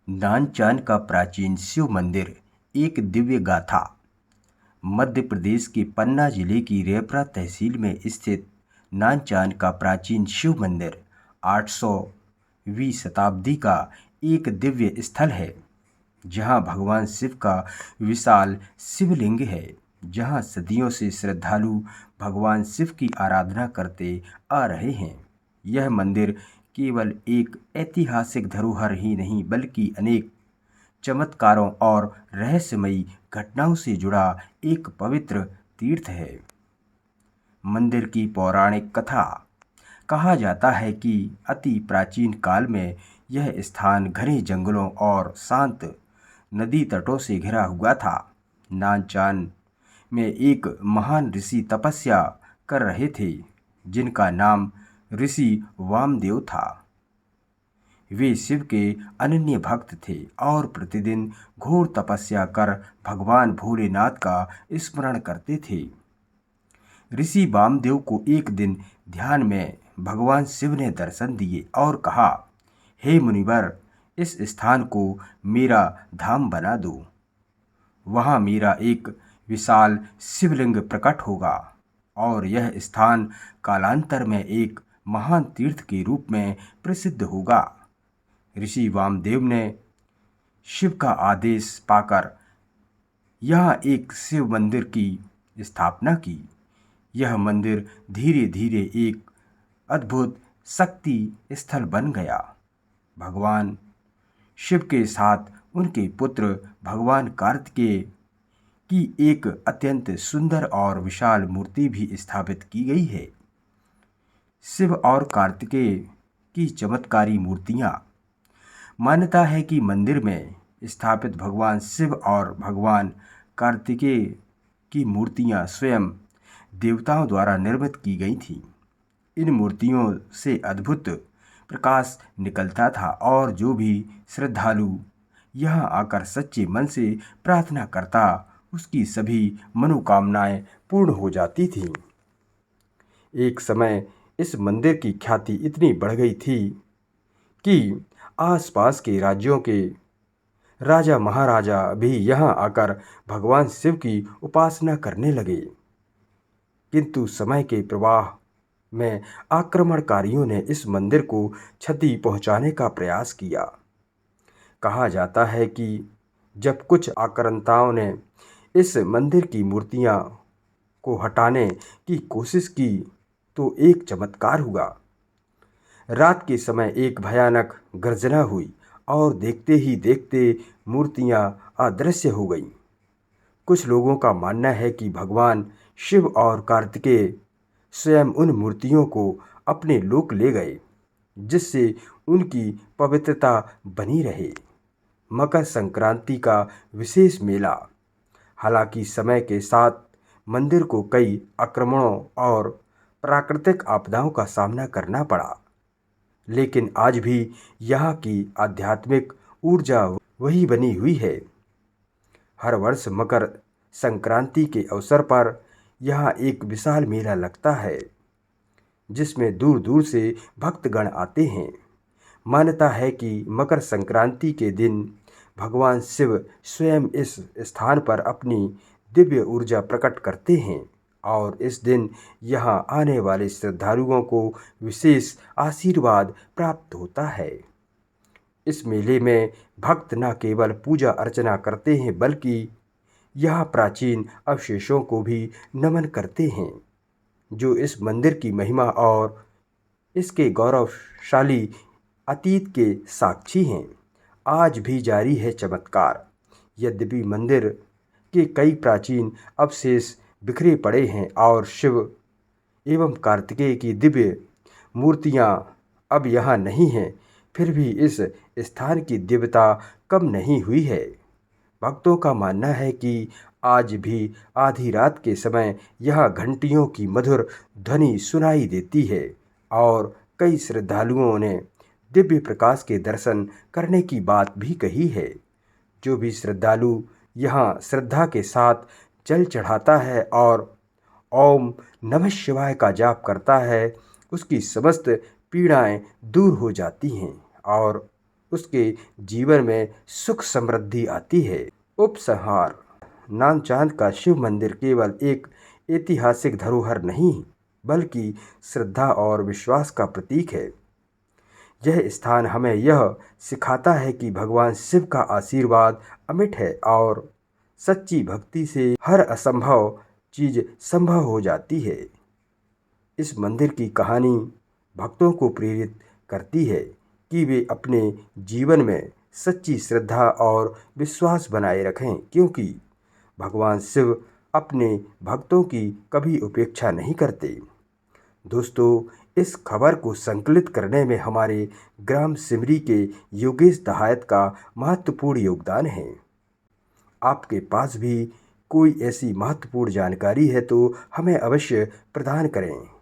नानचान का प्राचीन शिव मंदिर एक दिव्य गाथा। मध्य प्रदेश के पन्ना जिले की रेपरा तहसील में स्थित नानचान का प्राचीन शिव मंदिर 800वीं शताब्दी का एक दिव्य स्थल है, जहां भगवान शिव का विशाल शिवलिंग है, जहां सदियों से श्रद्धालु भगवान शिव की आराधना करते आ रहे हैं। यह मंदिर केवल एक ऐतिहासिक धरोहर ही नहीं, बल्कि अनेक चमत्कारों और रहस्यमयी घटनाओं से जुड़ा एक पवित्र तीर्थ है। मंदिर की पौराणिक कथा। कहा जाता है कि अति प्राचीन काल में यह स्थान घने जंगलों और शांत नदी तटों से घिरा हुआ था। नानचान में एक महान ऋषि तपस्या कर रहे थे, जिनका नाम ऋषि वामदेव था। वे शिव के अनन्य भक्त थे और प्रतिदिन घोर तपस्या कर भगवान भोलेनाथ का स्मरण करते थे। ऋषि वामदेव को एक दिन ध्यान में भगवान शिव ने दर्शन दिए और कहा, हे मुनिवर, इस स्थान को मेरा धाम बना दो। वहाँ मेरा एक विशाल शिवलिंग प्रकट होगा और यह स्थान कालांतर में एक महान तीर्थ के रूप में प्रसिद्ध होगा। ऋषि वामदेव ने शिव का आदेश पाकर यहाँ एक शिव मंदिर की स्थापना की। यह मंदिर धीरे धीरे एक अद्भुत शक्ति स्थल बन गया। भगवान शिव के साथ उनके पुत्र भगवान कार्तिकेय की एक अत्यंत सुंदर और विशाल मूर्ति भी स्थापित की गई है। शिव और कार्तिकेय की चमत्कारी मूर्तियाँ। मान्यता है कि मंदिर में स्थापित भगवान शिव और भगवान कार्तिकेय की मूर्तियाँ स्वयं देवताओं द्वारा निर्मित की गई थीं। इन मूर्तियों से अद्भुत प्रकाश निकलता था और जो भी श्रद्धालु यहाँ आकर सच्चे मन से प्रार्थना करता, उसकी सभी मनोकामनाएं पूर्ण हो जाती थीं। एक समय इस मंदिर की ख्याति इतनी बढ़ गई थी कि आसपास के राज्यों के राजा महाराजा भी यहाँ आकर भगवान शिव की उपासना करने लगे। किंतु समय के प्रवाह में आक्रमणकारियों ने इस मंदिर को क्षति पहुँचाने का प्रयास किया। कहा जाता है कि जब कुछ आक्रांताओं ने इस मंदिर की मूर्तियाँ को हटाने की कोशिश की तो एक चमत्कार हुआ। रात के समय एक भयानक गर्जना हुई और देखते ही देखते मूर्तियाँ अदृश्य हो गईं। कुछ लोगों का मानना है कि भगवान शिव और कार्तिकेय स्वयं उन मूर्तियों को अपने लोक ले गए, जिससे उनकी पवित्रता बनी रहे। मकर संक्रांति का विशेष मेला। हालांकि समय के साथ मंदिर को कई आक्रमणों और प्राकृतिक आपदाओं का सामना करना पड़ा, लेकिन आज भी यहाँ की आध्यात्मिक ऊर्जा वही बनी हुई है। हर वर्ष मकर संक्रांति के अवसर पर यहाँ एक विशाल मेला लगता है, जिसमें दूर दूर से भक्तगण आते हैं। मान्यता है कि मकर संक्रांति के दिन भगवान शिव स्वयं इस स्थान पर अपनी दिव्य ऊर्जा प्रकट करते हैं और इस दिन यहाँ आने वाले श्रद्धालुओं को विशेष आशीर्वाद प्राप्त होता है। इस मेले में भक्त न केवल पूजा अर्चना करते हैं, बल्कि यहाँ प्राचीन अवशेषों को भी नमन करते हैं, जो इस मंदिर की महिमा और इसके गौरवशाली अतीत के साक्षी हैं। आज भी जारी है चमत्कार। यद्यपि मंदिर के कई प्राचीन अवशेष बिखरे पड़े हैं और शिव एवं कार्तिकेय की दिव्य मूर्तियाँ अब यहाँ नहीं हैं, फिर भी इस स्थान की दिव्यता कम नहीं हुई है। भक्तों का मानना है कि आज भी आधी रात के समय यहाँ घंटियों की मधुर ध्वनि सुनाई देती है और कई श्रद्धालुओं ने दिव्य प्रकाश के दर्शन करने की बात भी कही है। जो भी श्रद्धालु यहाँ श्रद्धा के साथ जल चढ़ाता है और ओम नमः शिवाय का जाप करता है, उसकी समस्त पीड़ाएं दूर हो जाती हैं और उसके जीवन में सुख समृद्धि आती है। उपसंहार: नानचांद का शिव मंदिर केवल एक ऐतिहासिक धरोहर नहीं बल्कि श्रद्धा और विश्वास का प्रतीक है। यह स्थान हमें यह सिखाता है कि भगवान शिव का आशीर्वाद अमिट है और सच्ची भक्ति से हर असंभव चीज संभव हो जाती है। इस मंदिर की कहानी भक्तों को प्रेरित करती है कि वे अपने जीवन में सच्ची श्रद्धा और विश्वास बनाए रखें, क्योंकि भगवान शिव अपने भक्तों की कभी उपेक्षा नहीं करते। दोस्तों, इस खबर को संकलित करने में हमारे ग्राम सिमरी के योगेश दहायत का महत्वपूर्ण योगदान है। आपके पास भी कोई ऐसी महत्वपूर्ण जानकारी है तो हमें अवश्य प्रदान करें।